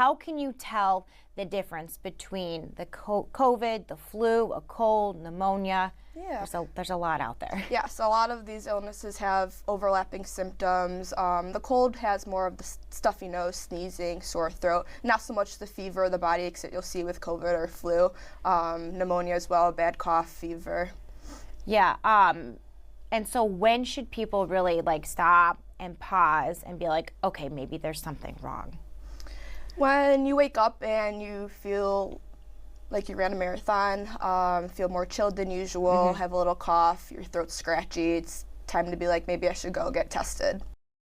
How can you tell the difference between the COVID, the flu, a cold, pneumonia? Yeah. There's a lot out there. Yes, a lot of these illnesses have overlapping symptoms. The cold has more of the stuffy nose, sneezing, sore throat, not so much the fever or the body aches that you'll see with COVID or flu. Pneumonia as well, bad cough, fever. Yeah. And so when should people really stop and pause and be like, okay, maybe there's something wrong? When you wake up and you feel like you ran a marathon, feel more chilled than usual, have a little cough, your throat's scratchy, it's time to be like, maybe I should go get tested.